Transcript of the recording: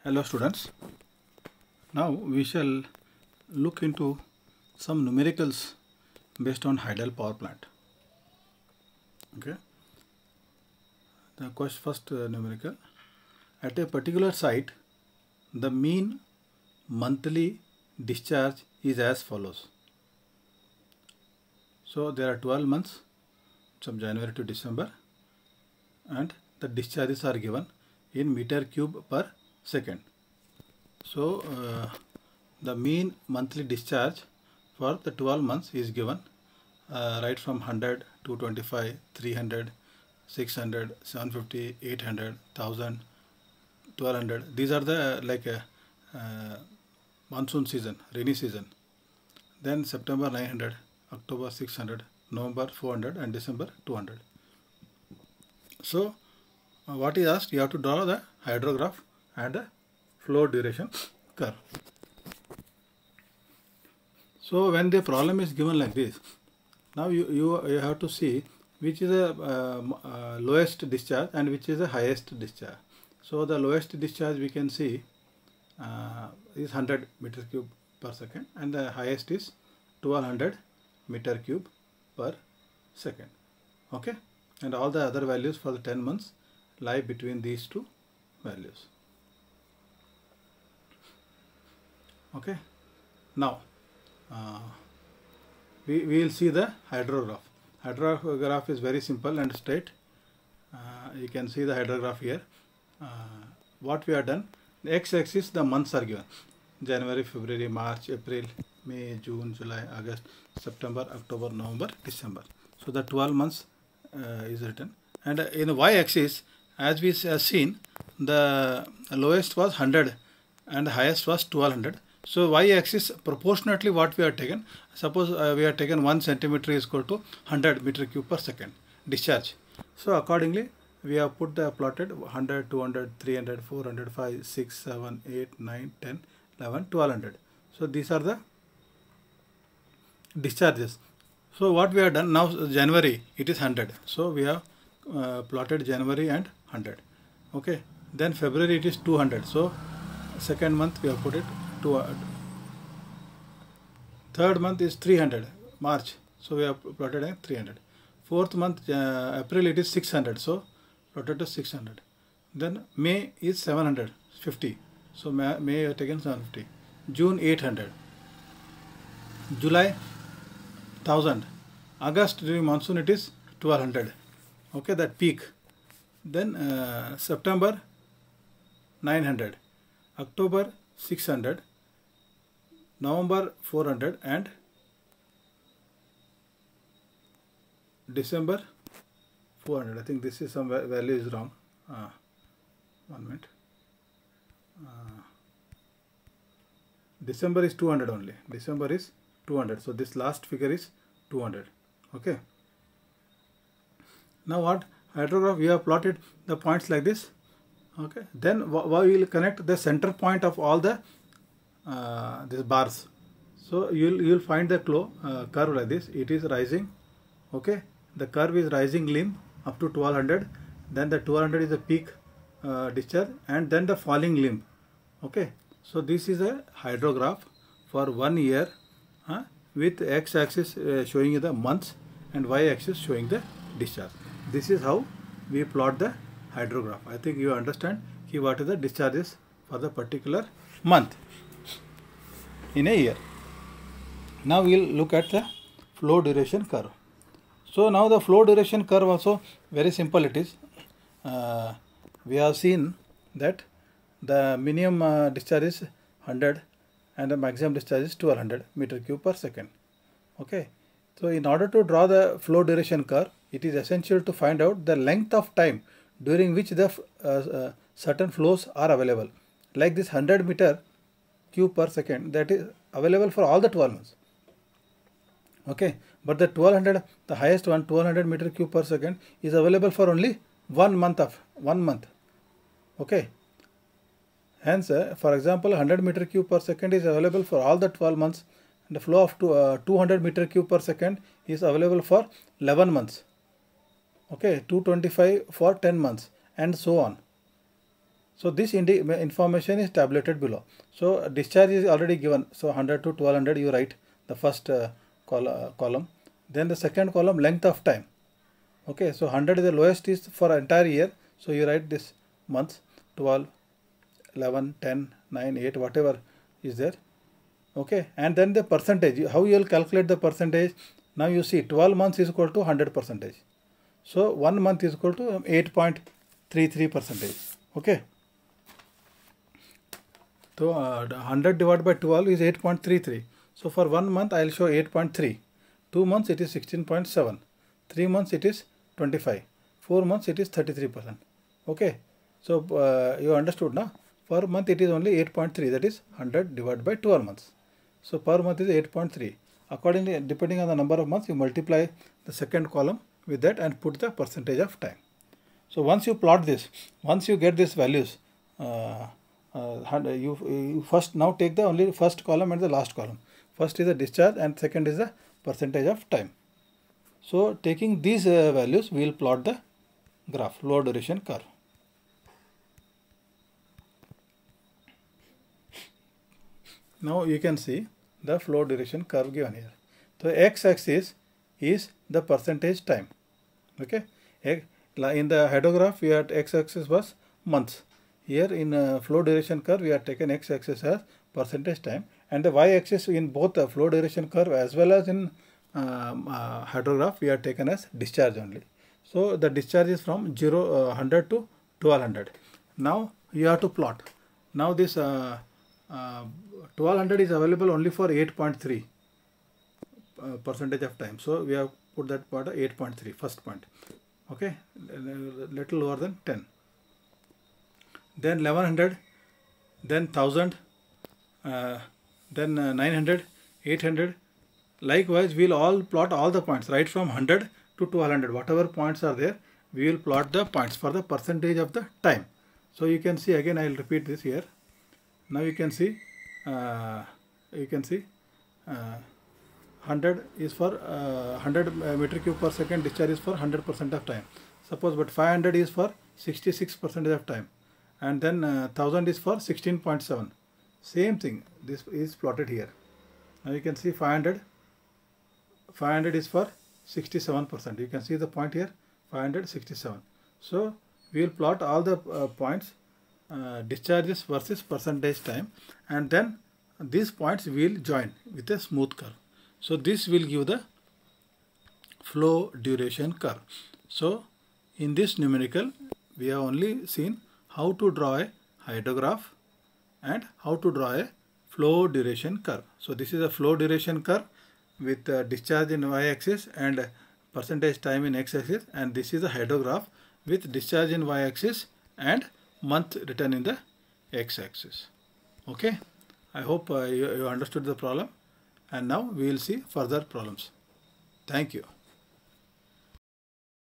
Hello students, now we shall look into some numericals based on Hydel power plant. Okay, the first numerical, at a particular site the mean monthly discharge is as follows. So there are 12 months from January to December and the discharges are given in meter cube per second. So the mean monthly discharge for the 12 months is given right from 100, 225, 300, 600, 750, 800, 1000, 1200. These are the monsoon season, rainy season. Then September 900, October 600, November 400 and December 200. So what is asked, you have to draw the hydrograph and the flow duration curve. So when the problem is given like this, now you have to see which is the lowest discharge and which is the highest discharge. So the lowest discharge we can see is 100 meter cube per second and the highest is 1200 meter cube per second. Okay, and all the other values for the 10 months lie between these two values. Okay, now we will see the hydrograph. Hydrograph is very simple and straight. You can see the hydrograph here. What we have done, the x-axis the months are given: January, February, March, April, May, June, July, August, September, October, November, December. So the 12 months is written, and in the y-axis, as we have seen, the lowest was 100 and the highest was 1200. So y-axis proportionately what we have taken, suppose we have taken 1 centimeter is equal to 100 meter cube per second discharge. So accordingly we have put the plotted 100, 200, 300, 400, 5, 6, 7, 8, 9, 10, 11, 1200. So these are the discharges. So what we have done now, January it is 100. So we have plotted January and 100. Okay, then February it is 200. So second month we have put it 200. Third month is 300, March. So we have plotted at 300. Fourth month, April it is 600. So plotted to 600. Then May is 750. So May we have taken 750. June 800. July 1000. August during monsoon it is 1200. Okay, that peak. Then September 900. October 600. November 400 and December 400. I think this is some value is wrong. 1 minute. December is 200 only. December is 200. So this last figure is 200. Okay. Now what hydrograph we have plotted the points like this. Okay. Then we will connect the center point of all the these bars. So you'll find the curve like this. It is rising. Okay, the curve is rising limb up to 1200. Then the 1200 is the peak discharge, and then the falling limb. Okay, so this is a hydrograph for 1 year with x-axis showing you the months and y-axis showing the discharge. This is how we plot the hydrograph. I think you understand what is the discharges for the particular month in a year. Now we will look at the flow duration curve. So now the flow duration curve also very simple it is. We have seen that the minimum discharge is 100 and the maximum discharge is 1200 meter cube per second. Okay. So in order to draw the flow duration curve, it is essential to find out the length of time during which the certain flows are available. Like this 100 meter cube per second, that is available for all the 12 months. Okay, but the 1200, the highest one, 1200 meter cube per second is available for only 1 month. Okay, hence for example 100 meter cube per second is available for all the 12 months and the flow of 200 meter cube per second is available for 11 months. Okay, 225 for 10 months and so on. So this information is tabulated below. So discharge is already given. So 100 to 1200 you write the first column. Then the second column, length of time. Okay, so 100 is the lowest is for entire year. So you write this months, 12, 11, 10, 9, 8, whatever is there. Okay, and then the percentage. How you will calculate the percentage? Now you see 12 months is equal to 100%. So 1 month is equal to 8.33%. Okay. So 100 divided by 12 is 8.33. So for 1 month I will show 8.3. 2 months it is 16.7. 3 months it is 25. 4 months it is 33%. Okay. So you understood now? Per month it is only 8.3, that is 100 divided by 12 months. So per month is 8.3. Accordingly, depending on the number of months, you multiply the second column with that and put the percentage of time. So once you plot this, once you get these values, you first now take the only first column and the last column. First is the discharge and second is the percentage of time. So taking these values, we will plot the graph, flow duration curve. Now you can see the flow duration curve given here. So x-axis is the percentage time. Okay. In the hydrograph, we had x-axis was months. Here in flow duration curve, we have taken x-axis as percentage time, and the y-axis in both the flow duration curve as well as in hydrograph, we are taken as discharge only. So the discharge is from 100 to 1200. Now you have to plot. Now this 1200 is available only for 8.3 percentage of time. So we have put that part 8.3, first point. Okay, little lower than 10. Then 1100, then 1000, then 900, 800. Likewise, we will all plot all the points right from 100 to 1200. Whatever points are there, we will plot the points for the percentage of the time. So you can see, again I will repeat this here. Now you can see 100 is for 100 meter cube per second, discharge is for 100% of time. Suppose, but 500 is for 66% of time, and then 1000 is for 16.7. Same thing, this is plotted here. Now you can see 500 is for 67%. You can see the point here, 567. So we will plot all the points, discharges versus percentage time, and then these points will join with a smooth curve. So this will give the flow duration curve. So in this numerical, we have only seen how to draw a hydrograph and how to draw a flow duration curve. So this is a flow duration curve with discharge in y-axis and percentage time in x-axis, and this is a hydrograph with discharge in y-axis and month written in the x-axis. Okay, I hope you understood the problem, and now we will see further problems. Thank you.